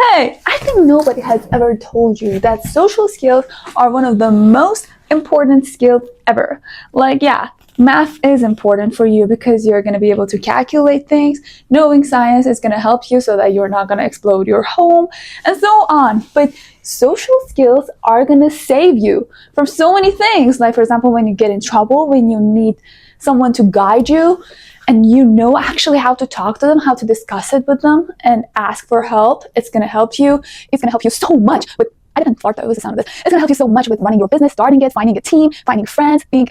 Hey, I think nobody has ever told you that social skills are one of the most important skills ever. Like, yeah, math is important for you because you're going to be able to calculate things. Knowing science is going to help you so that you're not going to explode your home, and so on. But social skills are going to save you from so many things. Like, for example, when you get in trouble, when you need someone to guide you, and you know actually how to talk to them, how to discuss it with them and ask for help, it's going to help you. It's going to help you so much with, I didn't fart, that was the sound of this. It's going to help you so much with running your business, starting it, finding a team, finding friends, being,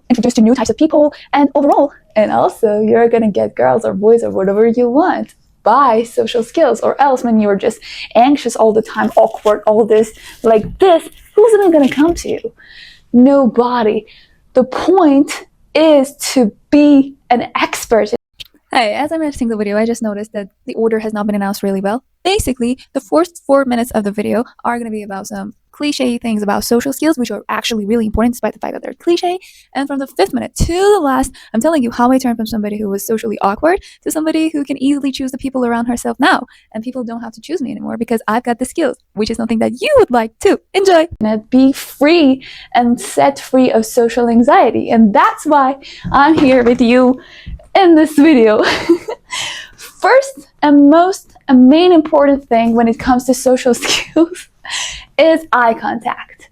introduced to new types of people, and overall. And also, you're going to get girls or boys or whatever you want by social skills. Or else when you're just anxious all the time, awkward, all this, like this, who's even going to come to you? Nobody. The point is to be an expert. Hey, as I'm editing the video, I just noticed that the order has not been announced really well. Basically, the first 4 minutes of the video are going to be about some cliche things about social skills, which are actually really important despite the fact that they're cliche. And from the 5th minute to the last, I'm telling you how I turned from somebody who was socially awkward to somebody who can easily choose the people around herself now. And people don't have to choose me anymore because I've got the skills, which is something that you would like to enjoy. Be free and set free of social anxiety. And that's why I'm here with you in this video. First and most and main important thing when it comes to social skills is eye contact.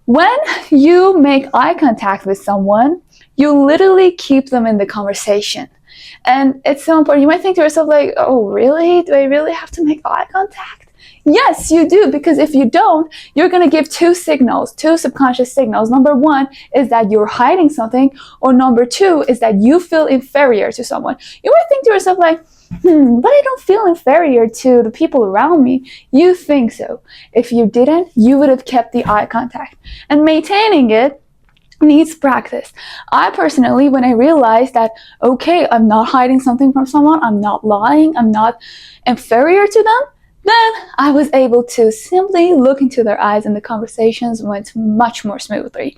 When you make eye contact with someone, you literally keep them in the conversation. And it's so important. You might think to yourself like, oh really? Do I really have to make eye contact? Yes, you do, because if you don't, you're going to give two subconscious signals. Number one is that you're hiding something, or number two is that you feel inferior to someone. You might think to yourself like, but I don't feel inferior to the people around me. You think so. If you didn't, you would have kept the eye contact. And maintaining it needs practice. I personally, when I realized that, okay, I'm not hiding something from someone, I'm not lying, I'm not inferior to them, then I was able to simply look into their eyes and the conversations went much more smoothly.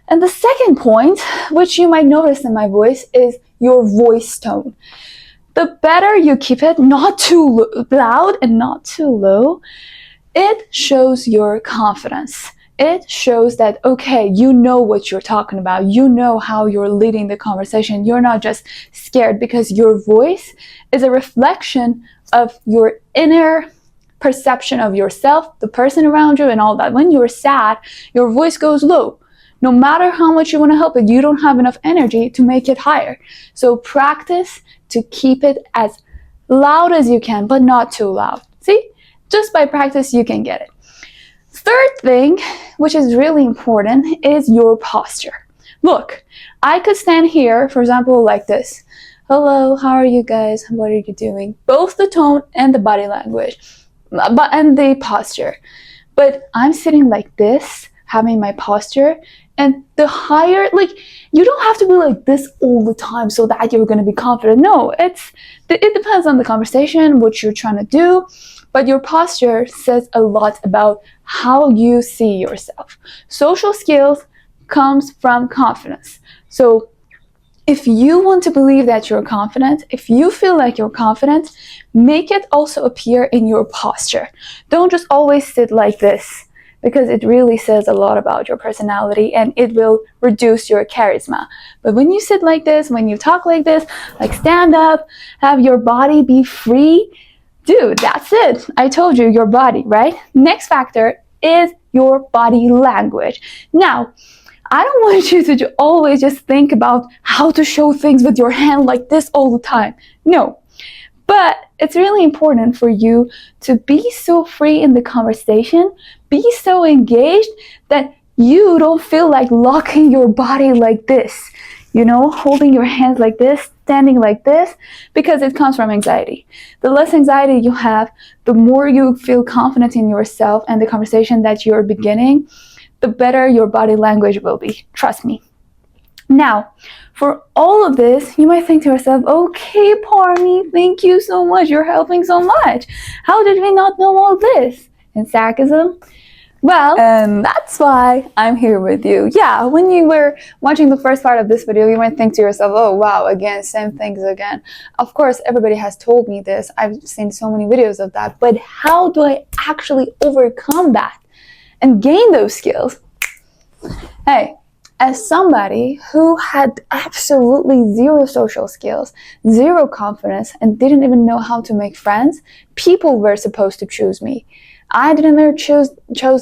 And the second point, which you might notice in my voice, is your voice tone. The better you keep it, not too loud and not too low, it shows your confidence. It shows that, okay, you know what you're talking about. You know how you're leading the conversation. You're not just scared, because your voice is a reflection of your inner perception of yourself, the person around you, and all that. When you're sad, your voice goes low. No matter how much you want to help it, you don't have enough energy to make it higher. So practice to keep it as loud as you can, but not too loud. See? Just by practice, you can get it. Third thing, which is really important, is your posture. Look, I could stand here, for example, like this. Hello, how are you guys? What are you doing? Both the tone and the body language, and the posture. But I'm sitting like this, having my posture, and the higher, like, you don't have to be like this all the time so that you're going to be confident. No, it depends on the conversation, what you're trying to do. But your posture says a lot about how you see yourself. Social skills comes from confidence. So if you want to believe that you're confident, if you feel like you're confident, make it also appear in your posture. Don't just always sit like this, because it really says a lot about your personality and it will reduce your charisma. But when you sit like this, when you talk like this, like stand up, have your body be free, dude, that's it. I told you, your body, right? Next factor is your body language. Now, I don't want you to always just think about how to show things with your hand like this all the time. No. But it's really important for you to be so free in the conversation, be so engaged that you don't feel like locking your body like this, holding your hands like this, standing like this, because it comes from anxiety. The less anxiety you have, the more you feel confident in yourself and the conversation that you're beginning, the better your body language will be. Trust me. Now, for all of this, you might think to yourself, okay, Parmi, thank you so much. You're helping so much. How did we not know all this? And sarcasm, Well, and that's why I'm here with you. Yeah, when you were watching the first part of this video, you might think to yourself, oh wow, again, same things again. Of course, everybody has told me this. I've seen so many videos of that. But how do I actually overcome that and gain those skills? Hey, as somebody who had absolutely zero social skills, zero confidence, and didn't even know how to make friends, people were supposed to choose me. I didn't ever chose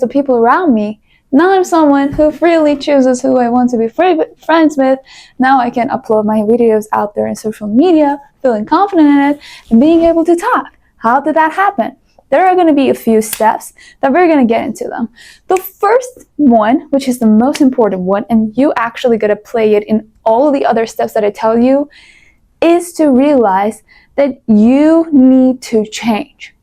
the people around me. Now I'm someone who freely chooses who I want to be friends with. Now I can upload my videos out there in social media, feeling confident in it, and being able to talk. How did that happen? There are going to be a few steps that we're going to get into them. The first one, which is the most important one, and you actually got to play it in all the other steps that I tell you, is to realize that you need to change.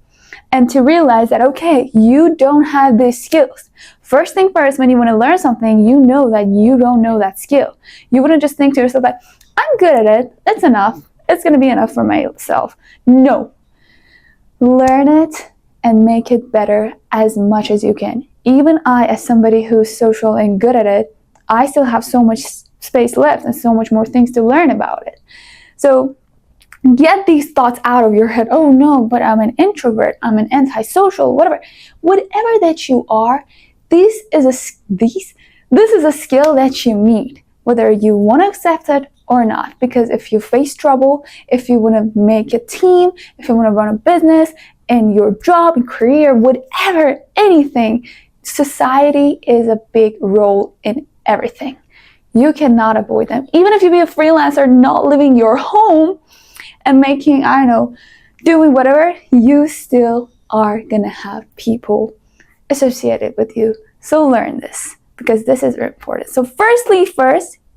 And to realize that, okay, you don't have these skills. First thing first, when you want to learn something, you know that you don't know that skill. You wouldn't just think to yourself like, I'm good at it, it's enough, it's going to be enough for myself. No. Learn it and make it better as much as you can. Even I, as somebody who's social and good at it, I still have so much space left and so much more things to learn about it. So get these thoughts out of your head. Oh no, but I'm an introvert, I'm an antisocial, whatever that you are. This is a skill that you need, whether you want to accept it or not. Because if you face trouble, if you want to make a team, if you want to run a business, in your job and career, whatever, anything, society is a big role in everything. You cannot avoid them. Even if you be a freelancer, not living your home and making, I don't know, doing whatever, you still are gonna have people associated with you. So learn this, because this is very important. So firstly,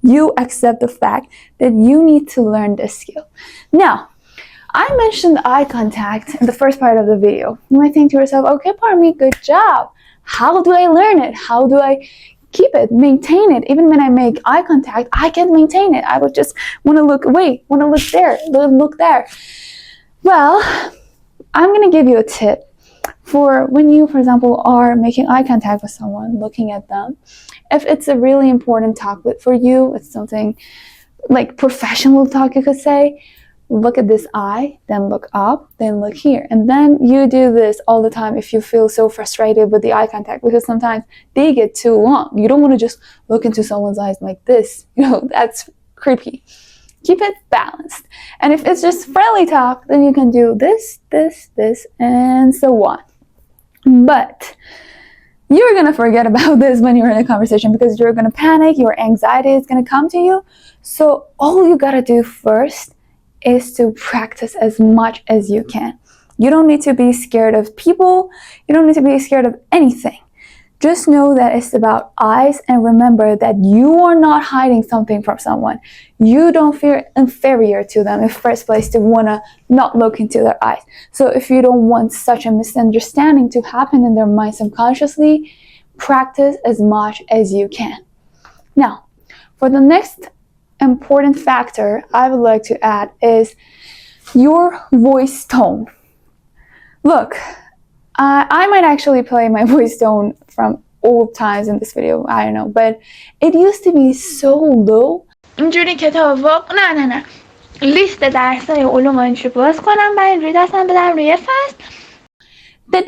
you accept the fact that you need to learn this skill. Now, I mentioned eye contact in the first part of the video. You might think to yourself, okay, Parmi, good job. How do I learn it? How do I keep it, maintain it? Even when I make eye contact, I can maintain it. I would just want to look away, want to look there, look there. Well, I'm going to give you a tip for when you, for example, are making eye contact with someone, looking at them. If it's a really important talk for you, it's something like professional talk, you could say, look at this eye, then look up, then look here. And then you do this all the time if you feel so frustrated with the eye contact, because sometimes they get too long. You don't want to just look into someone's eyes like this. That's creepy. Keep it balanced. And if it's just friendly talk, then you can do this, and so on. But you're going to forget about this when you're in a conversation, because you're going to panic, your anxiety is going to come to you. So all you got to do first is to practice as much as you can. You don't need to be scared of people. You don't need to be scared of anything. Just know that it's about eyes, and remember that you are not hiding something from someone. You don't feel inferior to them in the first place to want to not look into their eyes. So if you don't want such a misunderstanding to happen in their mind subconsciously, practice as much as you can. Now, for the next important factor I would like to add is your voice tone. Look, I might actually play my voice tone from old times in this video, I don't know, but it used to be so low. اینجوری که تا نه لیست درسای علوم رو باز کنم، بعد روی دستم بدم روی فصل. That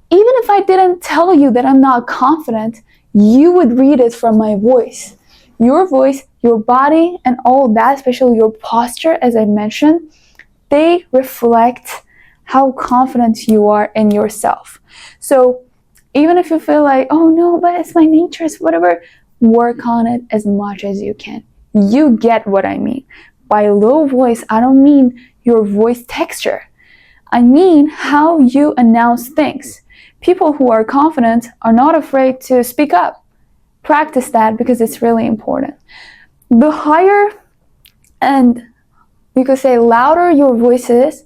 even if I didn't tell you that I'm not confident, you would read it from my voice. Your voice, your body, and all that, especially your posture, as I mentioned, they reflect how confident you are in yourself. So even if you feel like, oh no, but it's my nature, it's whatever, work on it as much as you can. You get what I mean. By low voice, I don't mean your voice texture. I mean how you announce things. People who are confident are not afraid to speak up. Practice that, because it's really important. The higher and you could say louder your voice is,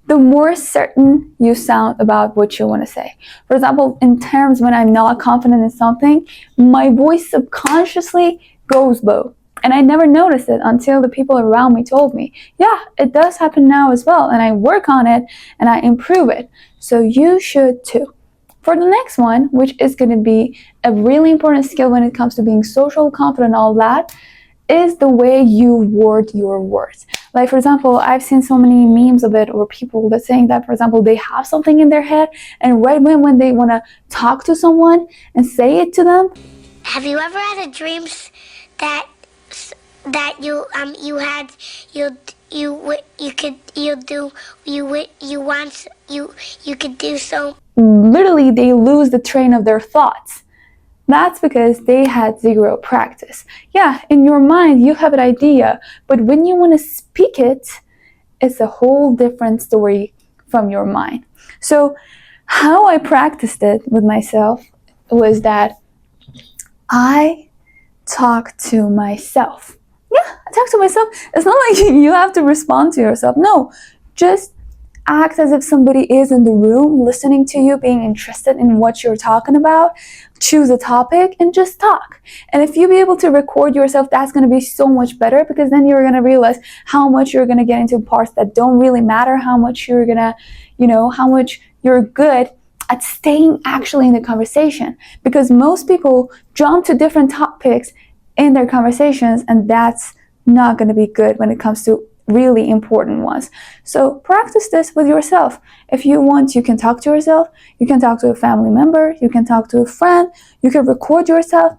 the more certain you sound about what you want to say. For example, in terms when I'm not confident in something, my voice subconsciously goes low. And I never noticed it until the people around me told me, yeah, it does happen now as well. And I work on it and I improve it. So you should too. For the next one, which is going to be a really important skill when it comes to being social, confident, and all that, is the way you word your words. Like, for example, I've seen so many memes of it, or people that saying that, for example, they have something in their head, and right when they want to talk to someone and say it to them. Have you ever had a dream that you had you could do so? Literally, they lose the train of their thoughts. That's because they had zero practice. Yeah, in your mind, you have an idea, but when you want to speak it, it's a whole different story from your mind. So, how I practiced it with myself was that I talk to myself. Yeah, I talk to myself. It's not like you have to respond to yourself. No, just act as if somebody is in the room listening to you, being interested in what you're talking about. Choose a topic and just talk. And if you be able to record yourself, that's going to be so much better, because then you're going to realize how much you're going to get into parts that don't really matter, how much you're going to, how much you're good at staying actually in the conversation. Because most people jump to different topics in their conversations, and that's not going to be good when it comes to really important ones. So practice this with yourself. If you want, you can talk to yourself, you can talk to a family member, you can talk to a friend, you can record yourself.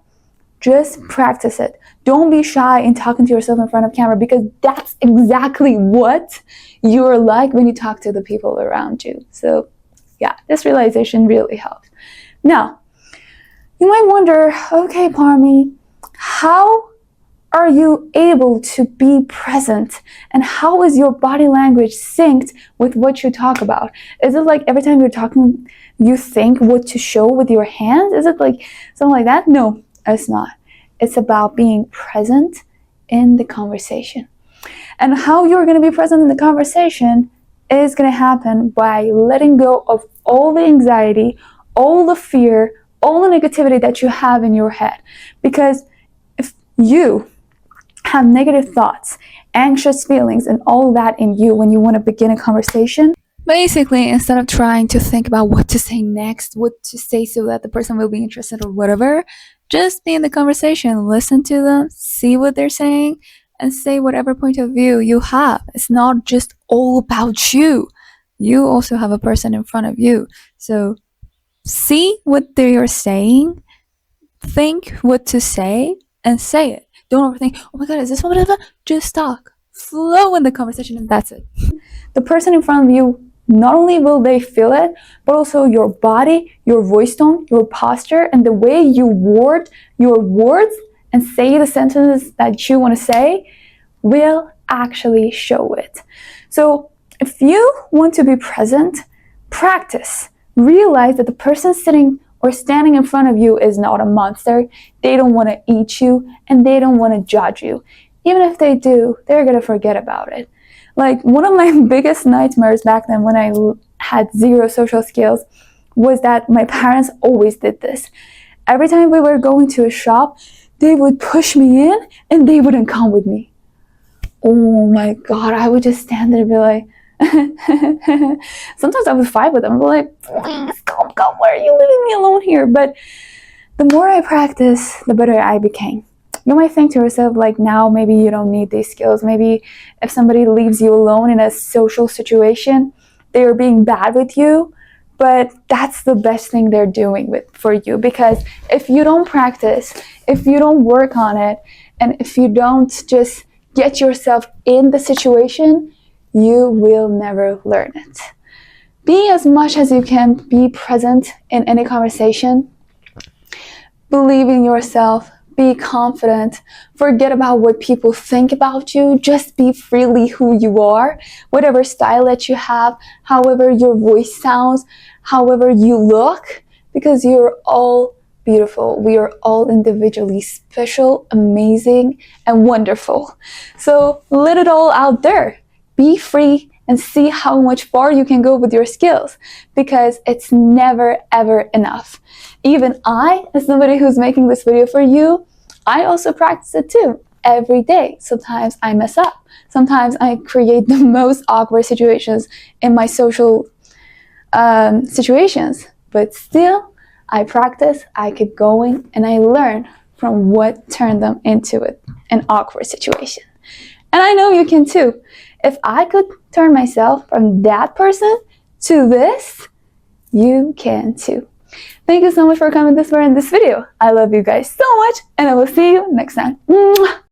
Just practice it. Don't be shy in talking to yourself in front of camera, because that's exactly what you're like when you talk to the people around you. So yeah, this realization really helps. Now, you might wonder, okay, Parmi, how are you able to be present, and how is your body language synced with what you talk about? Is it like every time you're talking, you think what to show with your hands? Is it like something like that? No, it's not. It's about being present in the conversation. And how you're going to be present in the conversation is going to happen by letting go of all the anxiety, all the fear, all the negativity that you have in your head. Because if you have negative thoughts, anxious feelings, and all that in you when you want to begin a conversation, basically, instead of trying to think about what to say next, what to say so that the person will be interested or whatever, just be in the conversation, listen to them, see what they're saying, and say whatever point of view you have. It's not just all about you. You also have a person in front of you. So see what they're saying, think what to say, and say it. Don't overthink, oh my god, is this what? Just talk. Flow in the conversation, and that's it. The person in front of you, not only will they feel it, but also your body, your voice tone, your posture, and the way you word your words and say the sentences that you want to say will actually show it. So if you want to be present, practice. Realize that the person sitting or standing in front of you is not a monster. They don't want to eat you, and they don't want to judge you. Even if they do, they're going to forget about it. Like, one of my biggest nightmares back then when I had zero social skills was that my parents always did this. Every time we were going to a shop, they would push me in and they wouldn't come with me. Oh my god, I would just stand there and be like, sometimes I would fight with them. I'd be like, please come, why are you leaving me alone here? But the more I practiced, the better I became. You might think to yourself, like, now maybe you don't need these skills. Maybe if somebody leaves you alone in a social situation, they are being bad with you. But that's the best thing they're doing for you. Because if you don't practice, if you don't work on it, and if you don't just get yourself in the situation, you will never learn it. Be as much as you can, be present in any conversation. Believe in yourself. Be confident. Forget about what people think about you. Just be freely who you are. Whatever style that you have, however your voice sounds, however you look, because you're all beautiful. We are all individually special, amazing, and wonderful. So let it all out there. Be free and see how much far you can go with your skills, because it's never ever enough. Even I, as somebody who's making this video for you, I also practice it too, every day. Sometimes I mess up. Sometimes I create the most awkward situations in my social situations. But still, I practice, I keep going, and I learn from what turned them into an awkward situation. And I know you can too. If I could turn myself from that person to this, you can too. Thank you so much for coming this far in this video. I love you guys so much, and I will see you next time. Mwah!